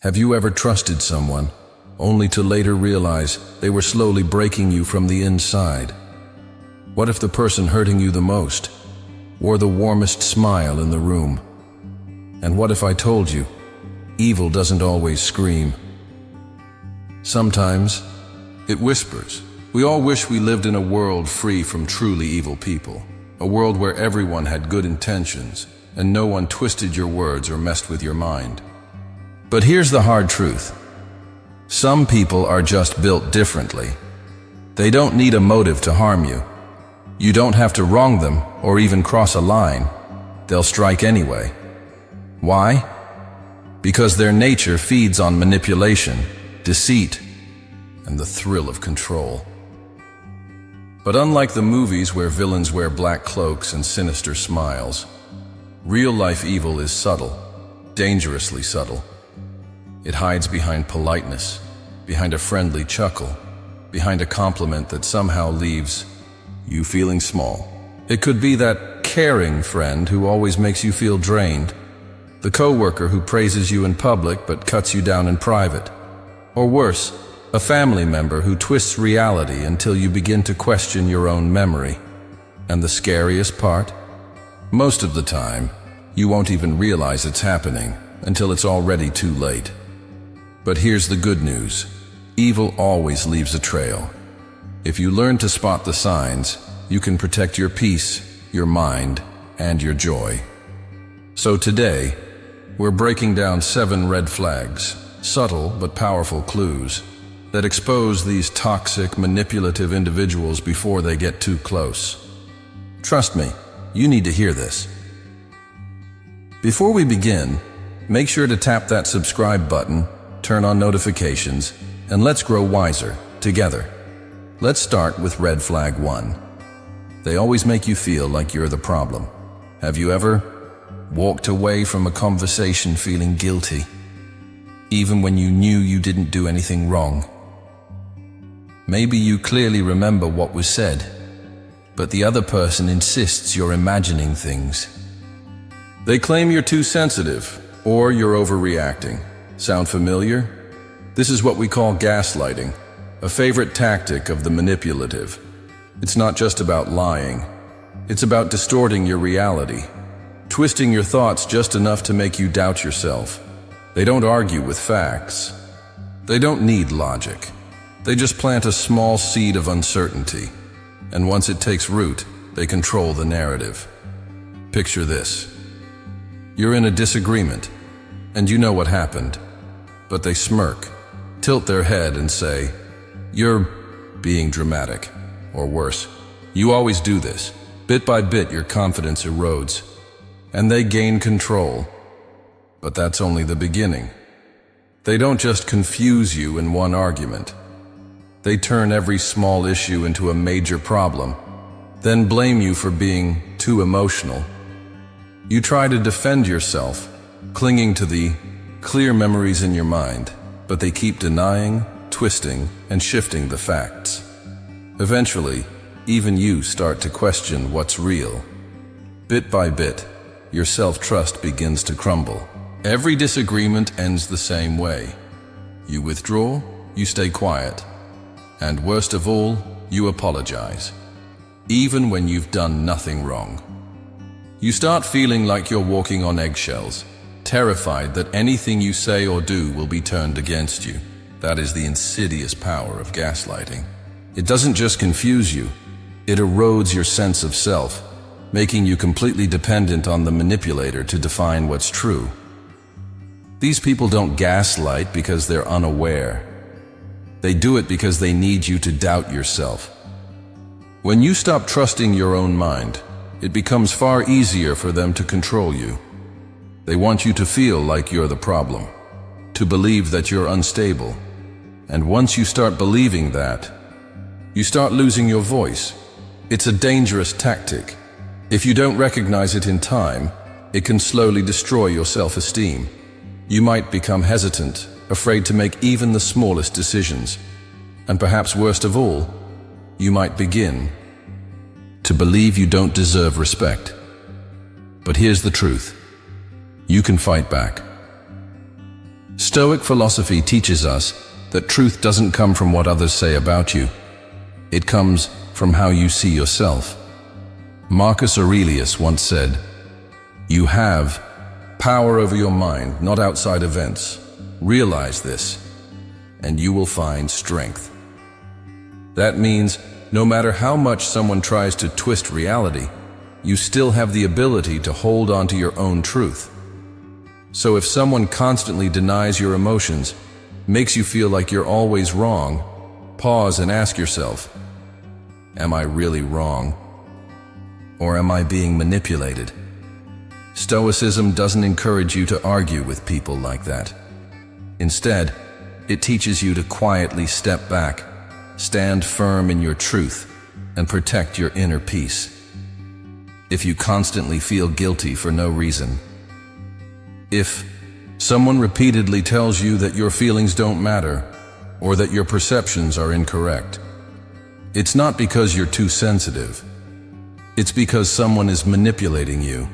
Have you ever trusted someone, only to later realize they were slowly breaking you from the inside? What if the person hurting you the most wore the warmest smile in the room? And what if I told you, evil doesn't always scream? Sometimes it whispers. We all wish we lived in a world free from truly evil people, a world where everyone had good intentions and no one twisted your words or messed with your mind. But here's the hard truth. Some people are just built differently. They don't need a motive to harm you. You don't have to wrong them or even cross a line. They'll strike anyway. Why? Because their nature feeds on manipulation, deceit, and the thrill of control. But unlike the movies where villains wear black cloaks and sinister smiles, real-life evil is subtle, dangerously subtle. It hides behind politeness, behind a friendly chuckle, behind a compliment that somehow leaves you feeling small. It could be that caring friend who always makes you feel drained, the coworker who praises you in public but cuts you down in private, or worse, a family member who twists reality until you begin to question your own memory. And the scariest part? Most of the time, you won't even realize it's happening until it's already too late. But here's the good news. Evil always leaves a trail. If you learn to spot the signs, you can protect your peace, your mind, and your joy. So today, we're breaking down 7 red flags, subtle but powerful clues that expose these toxic, manipulative individuals before they get too close. Trust me, you need to hear this. Before we begin, make sure to tap that subscribe button, turn on notifications, and let's grow wiser together. Let's start with red flag 1. They always make you feel like you're the problem. Have you ever walked away from a conversation feeling guilty, even when you knew you didn't do anything wrong? Maybe you clearly remember what was said, but the other person insists you're imagining things. They claim you're too sensitive or you're overreacting. Sound familiar? This is what we call gaslighting, a favorite tactic of the manipulative. It's not just about lying. It's about distorting your reality, twisting your thoughts just enough to make you doubt yourself. They don't argue with facts. They don't need logic. They just plant a small seed of uncertainty, and once it takes root, they control the narrative. Picture this. You're in a disagreement, and you know what happened, but they smirk, tilt their head and say, "You're being dramatic," or worse, "You always do this." Bit by bit, your confidence erodes, and they gain control. But that's only the beginning. They don't just confuse you in one argument. They turn every small issue into a major problem, then blame you for being too emotional. You try to defend yourself, clinging to the clear memories in your mind, but they keep denying, twisting, and shifting the facts. Eventually, even you start to question what's real. Bit by bit, your self-trust begins to crumble. Every disagreement ends the same way. You withdraw, you stay quiet, and worst of all, you apologize, even when you've done nothing wrong. You start feeling like you're walking on eggshells, terrified that anything you say or do will be turned against you. That is the insidious power of gaslighting. It doesn't just confuse you, it erodes your sense of self, making you completely dependent on the manipulator to define what's true. These people don't gaslight because they're unaware. They do it because they need you to doubt yourself. When you stop trusting your own mind, it becomes far easier for them to control you. They want you to feel like you're the problem, to believe that you're unstable. And once you start believing that, you start losing your voice. It's a dangerous tactic. If you don't recognize it in time, it can slowly destroy your self-esteem. You might become hesitant, afraid to make even the smallest decisions. And perhaps worst of all, you might begin to believe you don't deserve respect. But here's the truth. You can fight back. Stoic philosophy teaches us that truth doesn't come from what others say about you. It comes from how you see yourself. Marcus Aurelius once said, "You have power over your mind, not outside events. Realize this, and you will find strength." That means no matter how much someone tries to twist reality, you still have the ability to hold on to your own truth. So if someone constantly denies your emotions, makes you feel like you're always wrong, pause and ask yourself, am I really wrong? Or am I being manipulated? Stoicism doesn't encourage you to argue with people like that. Instead, it teaches you to quietly step back, stand firm in your truth, and protect your inner peace. If you constantly feel guilty for no reason, if someone repeatedly tells you that your feelings don't matter or that your perceptions are incorrect, it's not because you're too sensitive. It's because someone is manipulating you.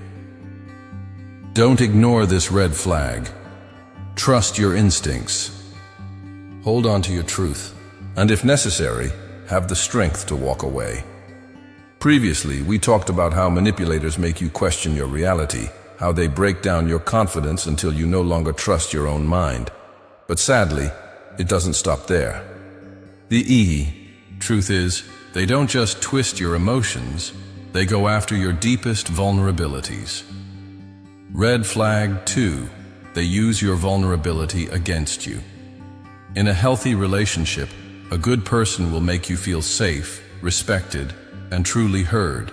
Don't ignore this red flag. Trust your instincts. Hold on to your truth, and if necessary, have the strength to walk away. Previously, we talked about how manipulators make you question your reality, how they break down your confidence until you no longer trust your own mind. But sadly, it doesn't stop there. The truth is, they don't just twist your emotions, they go after your deepest vulnerabilities. Red flag 2, they use your vulnerability against you. In a healthy relationship, a good person will make you feel safe, respected, and truly heard.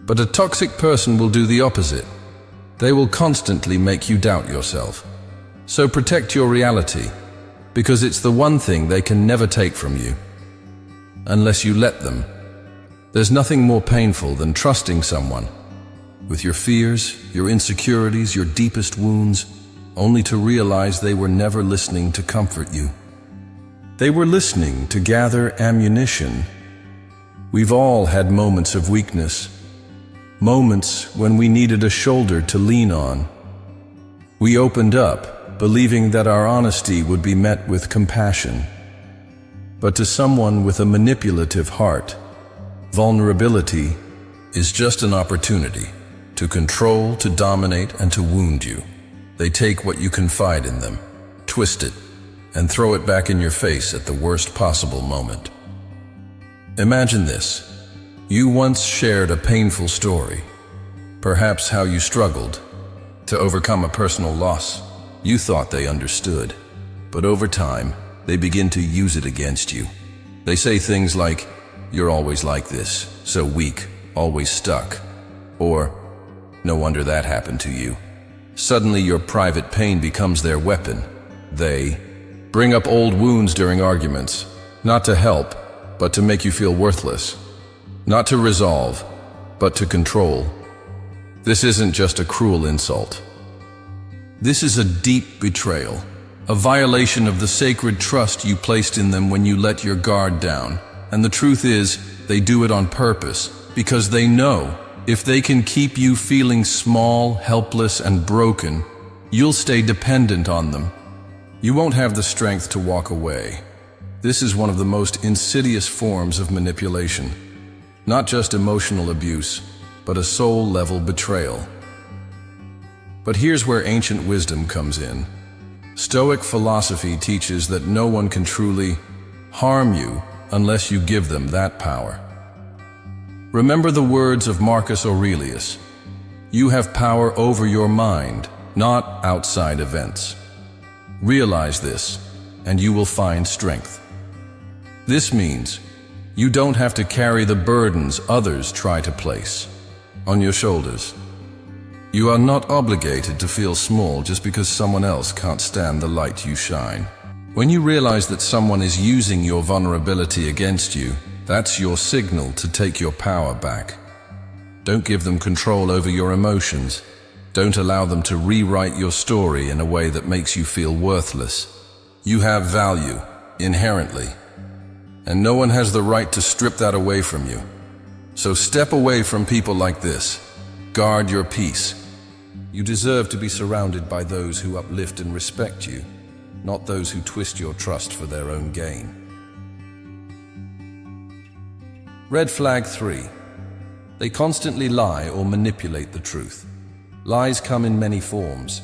But a toxic person will do the opposite. They will constantly make you doubt yourself. So protect your reality, because it's the one thing they can never take from you, unless you let them. There's nothing more painful than trusting someone with your fears, your insecurities, your deepest wounds, only to realize they were never listening to comfort you. They were listening to gather ammunition. We've all had moments of weakness, moments when we needed a shoulder to lean on. We opened up, believing that our honesty would be met with compassion. But to someone with a manipulative heart, vulnerability is just an opportunity to control, to dominate, and to wound you. They take what you confide in them, twist it, and throw it back in your face at the worst possible moment. Imagine this. You once shared a painful story, perhaps how you struggled to overcome a personal loss. You thought they understood, but over time, they begin to use it against you. They say things like, "You're always like this, so weak, always stuck," or, "No wonder that happened to you." Suddenly, your private pain becomes their weapon. They bring up old wounds during arguments, not to help, but to make you feel worthless. Not to resolve, but to control. This isn't just a cruel insult. This is a deep betrayal, a violation of the sacred trust you placed in them when you let your guard down. And the truth is, they do it on purpose, because they know if they can keep you feeling small, helpless, and broken, you'll stay dependent on them. You won't have the strength to walk away. This is one of the most insidious forms of manipulation. Not just emotional abuse, but a soul-level betrayal. But here's where ancient wisdom comes in. Stoic philosophy teaches that no one can truly harm you unless you give them that power. Remember the words of Marcus Aurelius. You have power over your mind, not outside events. Realize this, and you will find strength. This means you don't have to carry the burdens others try to place on your shoulders. You are not obligated to feel small just because someone else can't stand the light you shine. When you realize that someone is using your vulnerability against you, that's your signal to take your power back. Don't give them control over your emotions. Don't allow them to rewrite your story in a way that makes you feel worthless. You have value, inherently, and no one has the right to strip that away from you. So step away from people like this. Guard your peace. You deserve to be surrounded by those who uplift and respect you, not those who twist your trust for their own gain. Red flag 3. They constantly lie or manipulate the truth. Lies come in many forms.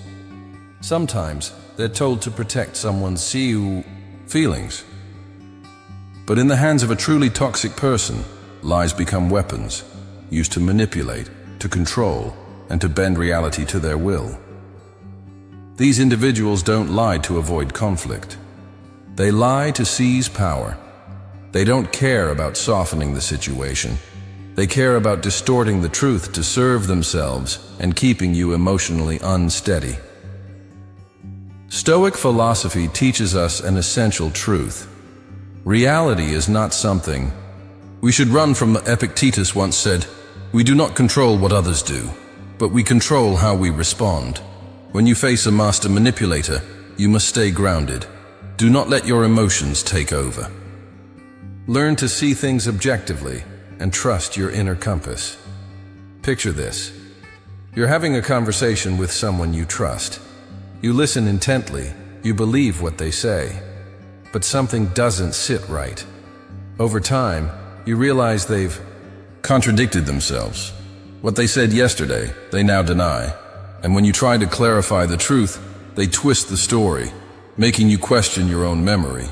Sometimes they're told to protect someone's feelings. But in the hands of a truly toxic person, lies become weapons, used to manipulate, to control, and to bend reality to their will. These individuals don't lie to avoid conflict. They lie to seize power. They don't care about softening the situation. They care about distorting the truth to serve themselves and keeping you emotionally unsteady. Stoic philosophy teaches us an essential truth. Reality is not something we should run from. Epictetus once said, "We do not control what others do, but we control how we respond." When you face a master manipulator, you must stay grounded. Do not let your emotions take over. Learn to see things objectively and trust your inner compass. Picture this. You're having a conversation with someone you trust. You listen intently, you believe what they say, but something doesn't sit right. Over time, you realize they've contradicted themselves. What they said yesterday, they now deny. And when you try to clarify the truth, they twist the story, making you question your own memory.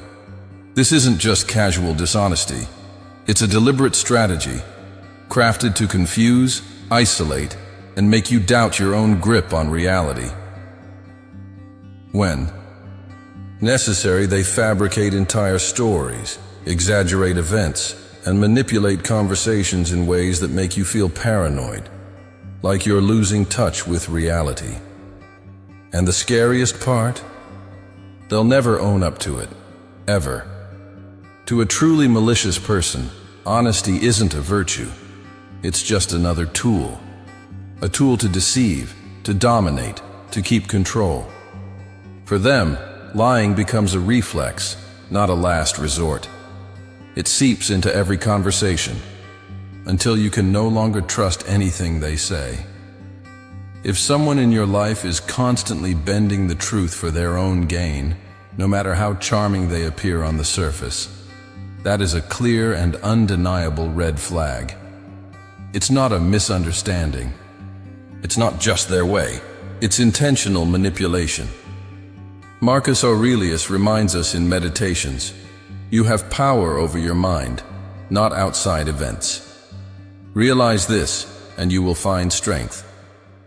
This isn't just casual dishonesty. It's a deliberate strategy, crafted to confuse, isolate, and make you doubt your own grip on reality. When necessary, they fabricate entire stories, exaggerate events, and manipulate conversations in ways that make you feel paranoid, like you're losing touch with reality. And the scariest part? They'll never own up to it, ever. To a truly malicious person, honesty isn't a virtue. It's just another tool. A tool to deceive, to dominate, to keep control. For them, lying becomes a reflex, not a last resort. It seeps into every conversation, until you can no longer trust anything they say. If someone in your life is constantly bending the truth for their own gain, no matter how charming they appear on the surface, that is a clear and undeniable red flag. It's not a misunderstanding. It's not just their way. It's intentional manipulation. Marcus Aurelius reminds us in Meditations, you have power over your mind, not outside events. Realize this, and you will find strength.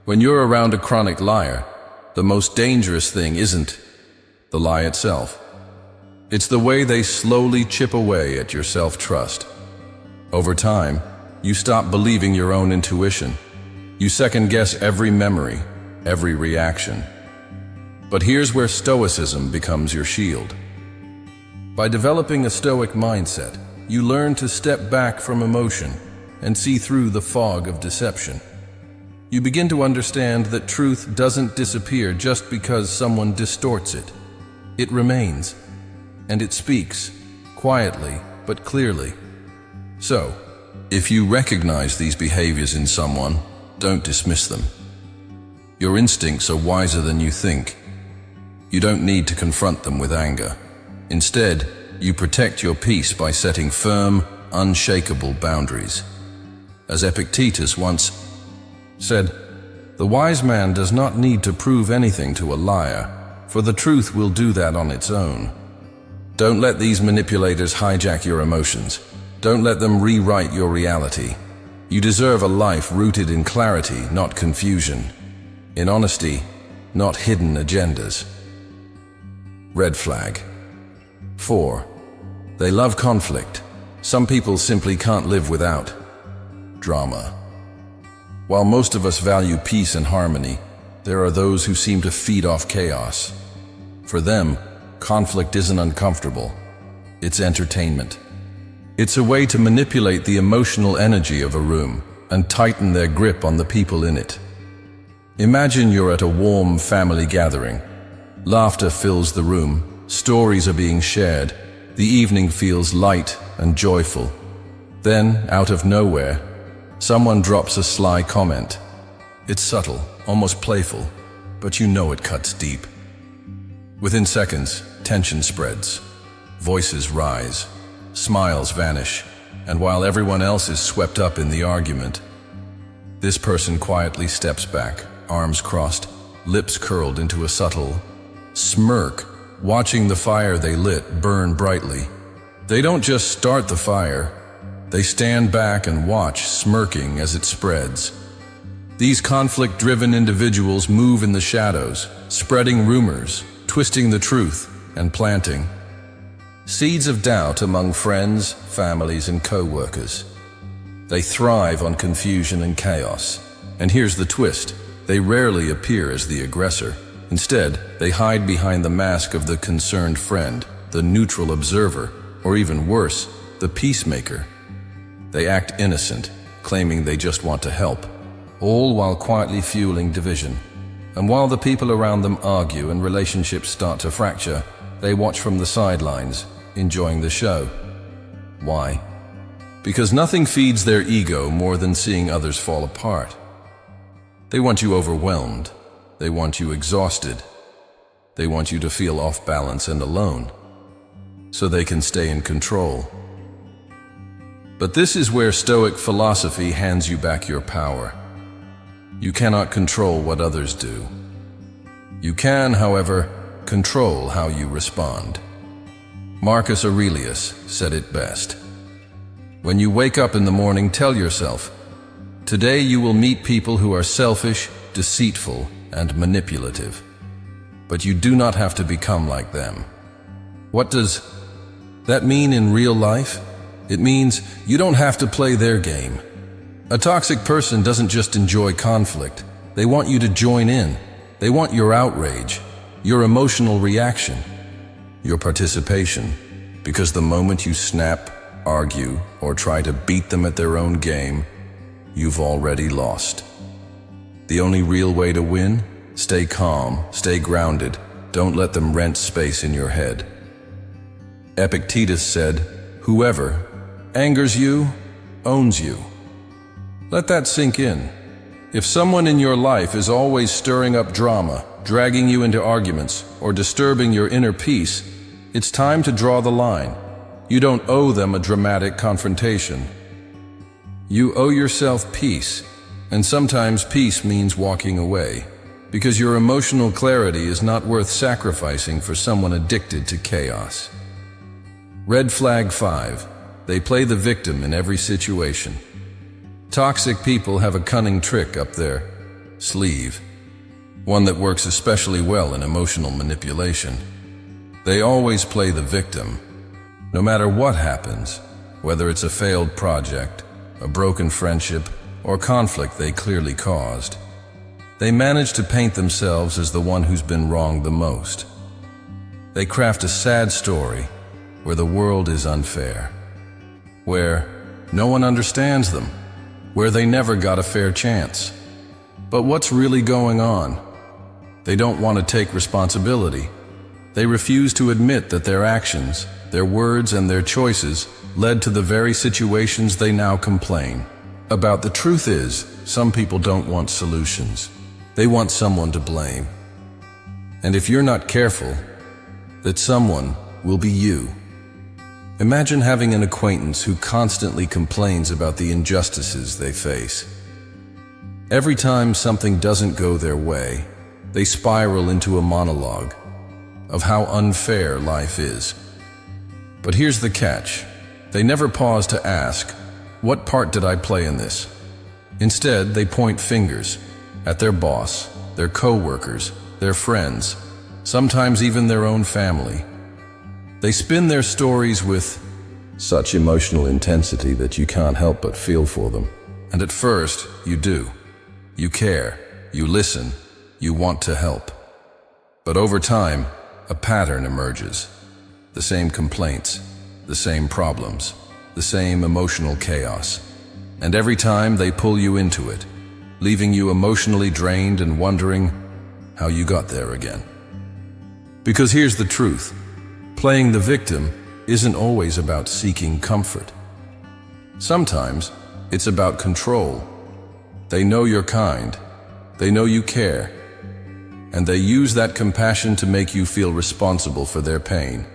When you're around a chronic liar, the most dangerous thing isn't the lie itself. It's the way they slowly chip away at your self-trust. Over time, you stop believing your own intuition. You second-guess every memory, every reaction. But here's where Stoicism becomes your shield. By developing a Stoic mindset, you learn to step back from emotion and see through the fog of deception. You begin to understand that truth doesn't disappear just because someone distorts it. It remains, and it speaks, quietly but clearly. So, if you recognize these behaviors in someone, don't dismiss them. Your instincts are wiser than you think. You don't need to confront them with anger. Instead, you protect your peace by setting firm, unshakable boundaries. As Epictetus once said, "The wise man does not need to prove anything to a liar, for the truth will do that on its own." Don't let these manipulators hijack your emotions. Don't let them rewrite your reality. You deserve a life rooted in clarity, not confusion. In honesty, not hidden agendas. Red flag 4. They love conflict. Some people simply can't live without drama. While most of us value peace and harmony, there are those who seem to feed off chaos. For them, conflict isn't uncomfortable. It's entertainment. It's a way to manipulate the emotional energy of a room and tighten their grip on the people in it. Imagine you're at a warm family gathering. Laughter fills the room, stories are being shared, the evening feels light and joyful. Then, out of nowhere, someone drops a sly comment. It's subtle, almost playful, but you know it cuts deep. Within seconds, tension spreads. Voices rise, smiles vanish, and while everyone else is swept up in the argument, this person quietly steps back, arms crossed, lips curled into a subtle smirk, watching the fire they lit burn brightly. They don't just start the fire, they stand back and watch, smirking as it spreads. These conflict-driven individuals move in the shadows, spreading rumors, twisting the truth, and planting seeds of doubt among friends, families, and co-workers. They thrive on confusion and chaos. And here's the twist: they rarely appear as the aggressor. Instead, they hide behind the mask of the concerned friend, the neutral observer, or even worse, the peacemaker. They act innocent, claiming they just want to help, all while quietly fueling division. And while the people around them argue and relationships start to fracture, they watch from the sidelines, enjoying the show. Why? Because nothing feeds their ego more than seeing others fall apart. They want you overwhelmed. They want you exhausted. They want you to feel off balance and alone, so they can stay in control. But this is where Stoic philosophy hands you back your power. You cannot control what others do. You can, however, control how you respond. Marcus Aurelius said it best. When you wake up in the morning, tell yourself, today you will meet people who are selfish, deceitful, and manipulative. But you do not have to become like them. What does that mean in real life? It means you don't have to play their game. A toxic person doesn't just enjoy conflict. They want you to join in. They want your outrage, your emotional reaction, your participation. Because the moment you snap, argue, or try to beat them at their own game, you've already lost. The only real way to win? Stay calm, stay grounded. Don't let them rent space in your head. Epictetus said, "Whoever angers you, owns you." Let that sink in. If someone in your life is always stirring up drama, dragging you into arguments, or disturbing your inner peace, it's time to draw the line. You don't owe them a dramatic confrontation. You owe yourself peace, and sometimes peace means walking away, because your emotional clarity is not worth sacrificing for someone addicted to chaos. Red flag 5. They play the victim in every situation. Toxic people have a cunning trick up their sleeve, one that works especially well in emotional manipulation. They always play the victim. No matter what happens, whether it's a failed project, a broken friendship, or conflict they clearly caused, they manage to paint themselves as the one who's been wronged the most. They craft a sad story where the world is unfair, where no one understands them, where they never got a fair chance. But what's really going on? They don't want to take responsibility. They refuse to admit that their actions, their words, and their choices led to the very situations they now complain about. The truth is, some people don't want solutions. They want someone to blame. And if you're not careful, that someone will be you. Imagine having an acquaintance who constantly complains about the injustices they face. Every time something doesn't go their way, they spiral into a monologue of how unfair life is. But here's the catch. They never pause to ask, what part did I play in this? Instead, they point fingers at their boss, their co-workers, their friends, sometimes even their own family. They spin their stories with such emotional intensity that you can't help but feel for them. And at first, you do. You care, you listen, you want to help. But over time, a pattern emerges. The same complaints, the same problems, the same emotional chaos. And every time they pull you into it, leaving you emotionally drained and wondering how you got there again. Because here's the truth. Playing the victim isn't always about seeking comfort. Sometimes it's about control. They know you're kind. They know you care. and they use that compassion to make you feel responsible for their pain.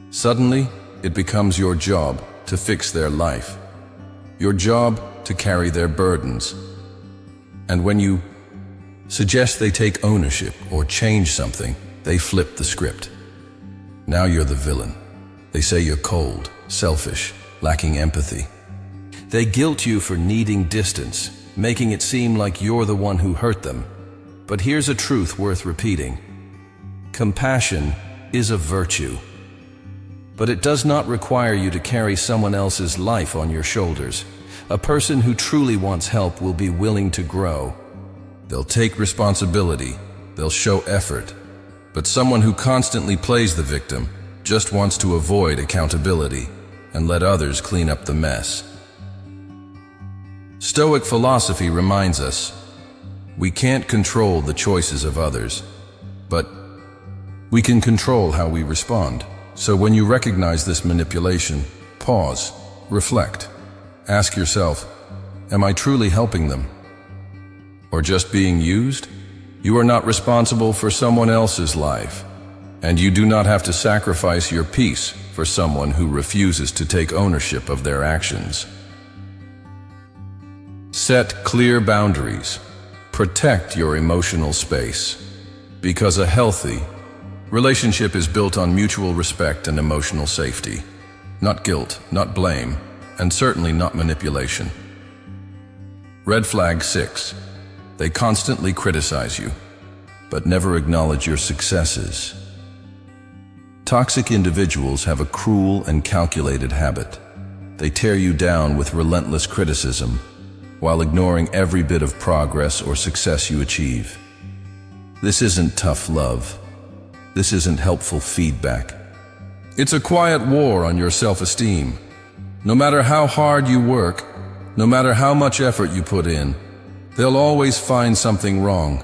Suddenly, it becomes your job to fix their life, your job to carry their burdens. And when you suggest they take ownership or change something, they flip the script. Now you're the villain. They say you're cold, selfish, lacking empathy. They guilt you for needing distance, making it seem like you're the one who hurt them. But here's a truth worth repeating. Compassion is a virtue, but it does not require you to carry someone else's life on your shoulders. A person who truly wants help will be willing to grow. They'll take responsibility, they'll show effort. But someone who constantly plays the victim just wants to avoid accountability and let others clean up the mess. Stoic philosophy reminds us, we can't control the choices of others, but we can control how we respond. So when you recognize this manipulation, pause, reflect. Ask yourself, am I truly helping them? Or just being used? You are not responsible for someone else's life, and you do not have to sacrifice your peace for someone who refuses to take ownership of their actions. Set clear boundaries. Protect your emotional space, because a healthy relationship is built on mutual respect and emotional safety, not guilt, not blame, and certainly not manipulation. Red flag 6. They constantly criticize you, but never acknowledge your successes. Toxic individuals have a cruel and calculated habit. They tear you down with relentless criticism, while ignoring every bit of progress or success you achieve. This isn't tough love. This isn't helpful feedback. It's a quiet war on your self-esteem. No matter how hard you work, no matter how much effort you put in, they'll always find something wrong.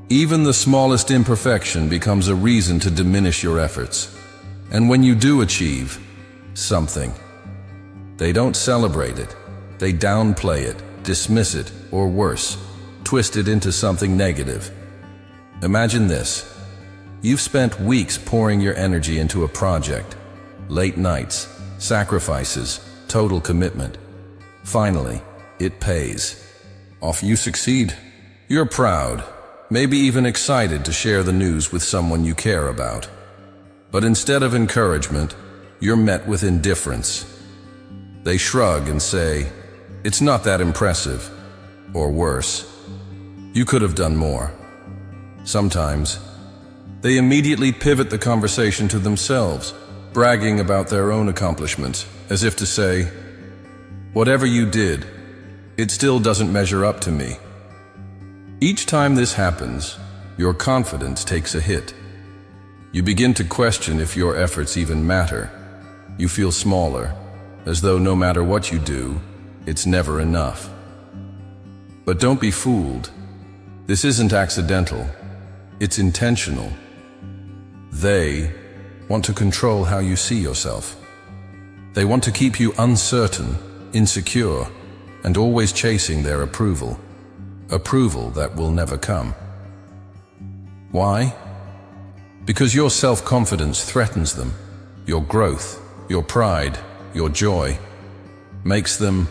Even the smallest imperfection becomes a reason to diminish your efforts. And when you do achieve something, they don't celebrate it. They downplay it, dismiss it, or worse, twist it into something negative. Imagine this. You've spent weeks pouring your energy into a project. Late nights, sacrifices, total commitment. Finally, it pays. Off you succeed. You're proud, maybe even excited to share the news with someone you care about. But instead of encouragement, you're met with indifference. They shrug and say, "It's not that impressive," or worse, "You could have done more." Sometimes, they immediately pivot the conversation to themselves, bragging about their own accomplishments, as if to say, "Whatever you did, it still doesn't measure up to me." Each time this happens, your confidence takes a hit. You begin to question if your efforts even matter. You feel smaller, as though no matter what you do, it's never enough. But don't be fooled. This isn't accidental. It's intentional. They want to control how you see yourself. They want to keep you uncertain, insecure, and always chasing their approval. Approval that will never come. Why? Because your self-confidence threatens them. Your growth, your pride, your joy makes them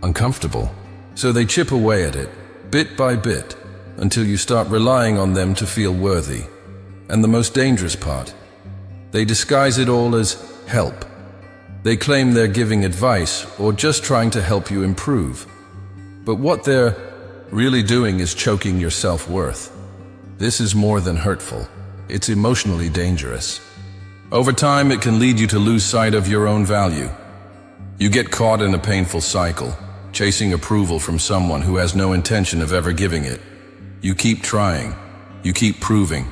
uncomfortable. So they chip away at it, bit by bit, until you start relying on them to feel worthy. And the most dangerous part, they disguise it all as help. They claim they're giving advice or just trying to help you improve. But what they're really doing is choking your self-worth. This is more than hurtful. It's emotionally dangerous. Over time, it can lead you to lose sight of your own value. You get caught in a painful cycle, chasing approval from someone who has no intention of ever giving it. You keep trying, you keep proving,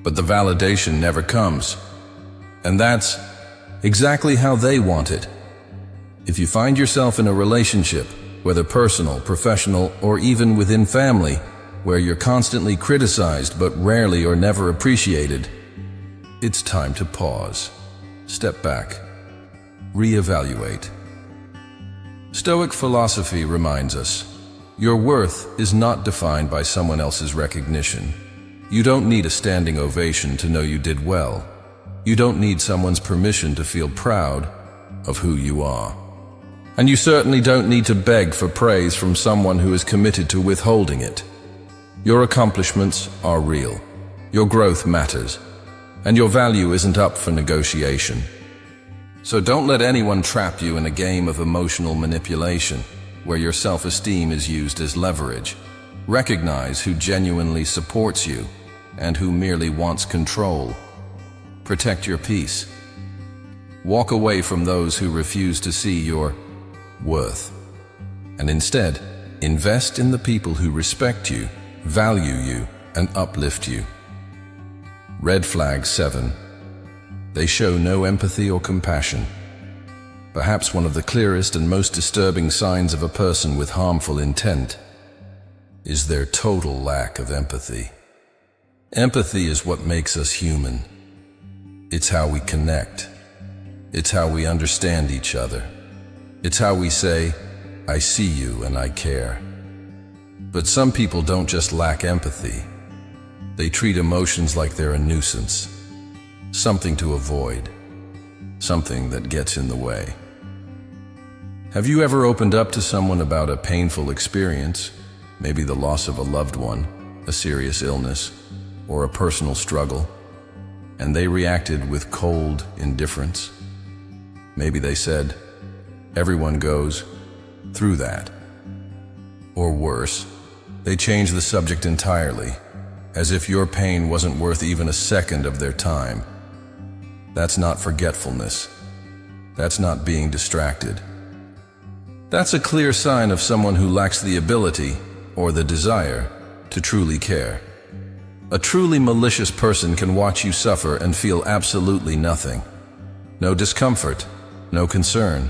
but the validation never comes. And that's exactly how they want it. If you find yourself in a relationship, whether personal, professional, or even within family, where you're constantly criticized but rarely or never appreciated, it's time to pause, step back, reevaluate. Stoic philosophy reminds us, Your worth is not defined by someone else's recognition. You don't need a standing ovation to know you did well. You don't need someone's permission to feel proud of who you are. And you certainly don't need to beg for praise from someone who is committed to withholding it. Your accomplishments are real. Your growth matters. And your value isn't up for negotiation. So don't let anyone trap you in a game of emotional manipulation, where your self-esteem is used as leverage. Recognize who genuinely supports you and who merely wants control. Protect your peace. Walk away from those who refuse to see your worth. And instead, invest in the people who respect you, value you, and uplift you. Red flag 7. They show no empathy or compassion. Perhaps one of the clearest and most disturbing signs of a person with harmful intent is their total lack of empathy. Empathy is what makes us human. It's how we connect. It's how we understand each other. It's how we say, I see you and I care. But some people don't just lack empathy. They treat emotions like they're a nuisance, something to avoid, something that gets in the way. Have you ever opened up to someone about a painful experience, maybe the loss of a loved one, a serious illness, or a personal struggle, and they reacted with cold indifference? Maybe they said, everyone goes through that. Or worse, they changed the subject entirely, as if your pain wasn't worth even a second of their time. That's not forgetfulness. That's not being distracted. That's a clear sign of someone who lacks the ability or the desire to truly care. A truly malicious person can watch you suffer and feel absolutely nothing. No discomfort, no concern.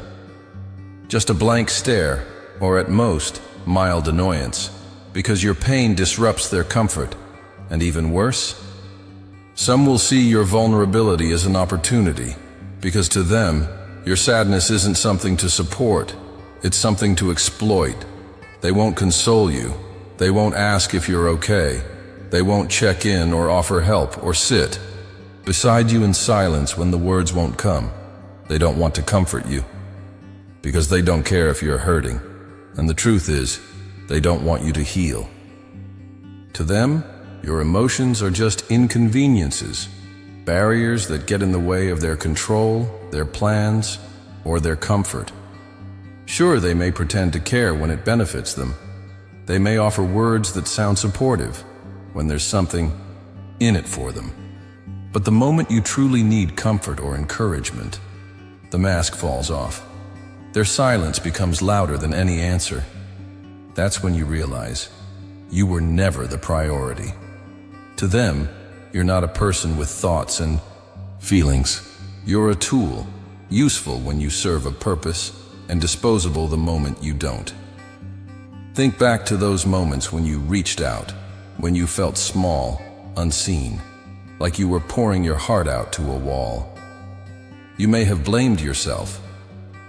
Just a blank stare, or at most, mild annoyance, because your pain disrupts their comfort. And even worse, some will see your vulnerability as an opportunity, because to them, your sadness isn't something to support, it's something to exploit. They won't console you. They won't ask if you're okay. They won't check in or offer help or sit beside you in silence when the words won't come. They don't want to comfort you, because they don't care if you're hurting. And the truth is, they don't want you to heal. To them, your emotions are just inconveniences, barriers that get in the way of their control, their plans, or their comfort. Sure, they may pretend to care when it benefits them. They may offer words that sound supportive when there's something in it for them. But the moment you truly need comfort or encouragement, the mask falls off. Their silence becomes louder than any answer. That's when you realize you were never the priority. To them, you're not a person with thoughts and feelings. You're a tool, useful when you serve a purpose, and disposable the moment you don't. Think back to those moments when you reached out, when you felt small, unseen, like you were pouring your heart out to a wall. You may have blamed yourself.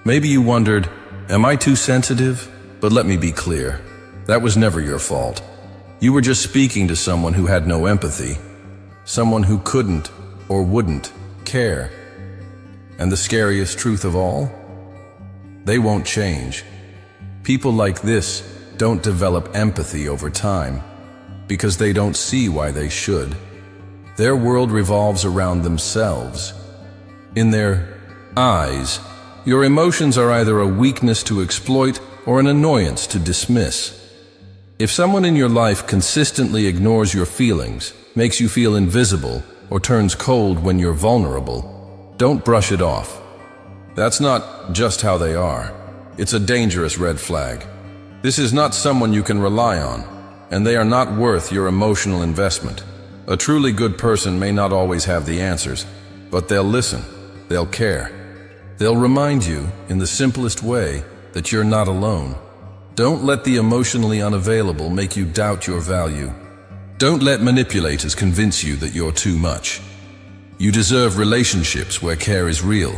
Maybe you wondered, am I too sensitive? But let me be clear, that was never your fault. You were just speaking to someone who had no empathy, someone who couldn't or wouldn't care. And the scariest truth of all? They won't change. People like this don't develop empathy over time because they don't see why they should. Their world revolves around themselves. In their eyes, your emotions are either a weakness to exploit or an annoyance to dismiss. If someone in your life consistently ignores your feelings, makes you feel invisible, or turns cold when you're vulnerable, don't brush it off. That's not just how they are. It's a dangerous red flag. This is not someone you can rely on, and they are not worth your emotional investment. A truly good person may not always have the answers, but they'll listen, they'll care. They'll remind you, in the simplest way, that you're not alone. Don't let the emotionally unavailable make you doubt your value. Don't let manipulators convince you that you're too much. You deserve relationships where care is real,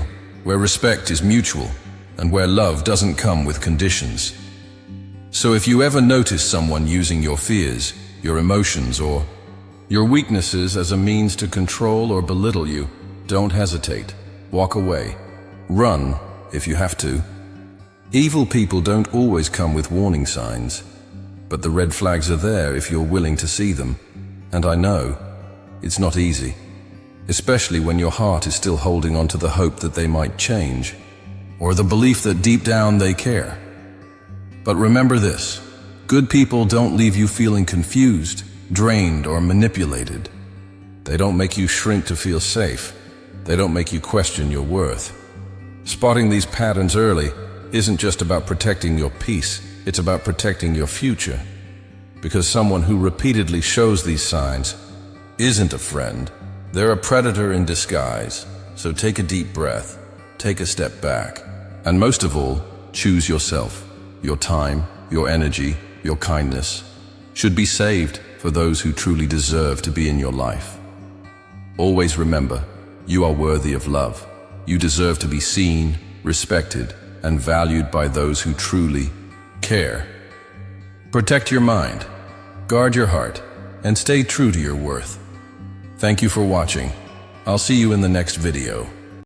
where respect is mutual, and where love doesn't come with conditions. So if you ever notice someone using your fears, your emotions, or your weaknesses as a means to control or belittle you, don't hesitate. Walk away. Run if you have to. Evil people don't always come with warning signs, but the red flags are there if you're willing to see them. And I know, it's not easy, especially when your heart is still holding on to the hope that they might change, or the belief that deep down they care. But remember this, good people don't leave you feeling confused, drained, or manipulated. They don't make you shrink to feel safe. They don't make you question your worth. Spotting these patterns early isn't just about protecting your peace, it's about protecting your future. Because someone who repeatedly shows these signs isn't a friend, they're a predator in disguise. So take a deep breath, take a step back, and most of all, choose yourself. Your time, your energy, your kindness should be saved for those who truly deserve to be in your life. Always remember, you are worthy of love. You deserve to be seen, respected, and valued by those who truly care. Protect your mind, guard your heart, and stay true to your worth. Thank you for watching. I'll see you in the next video.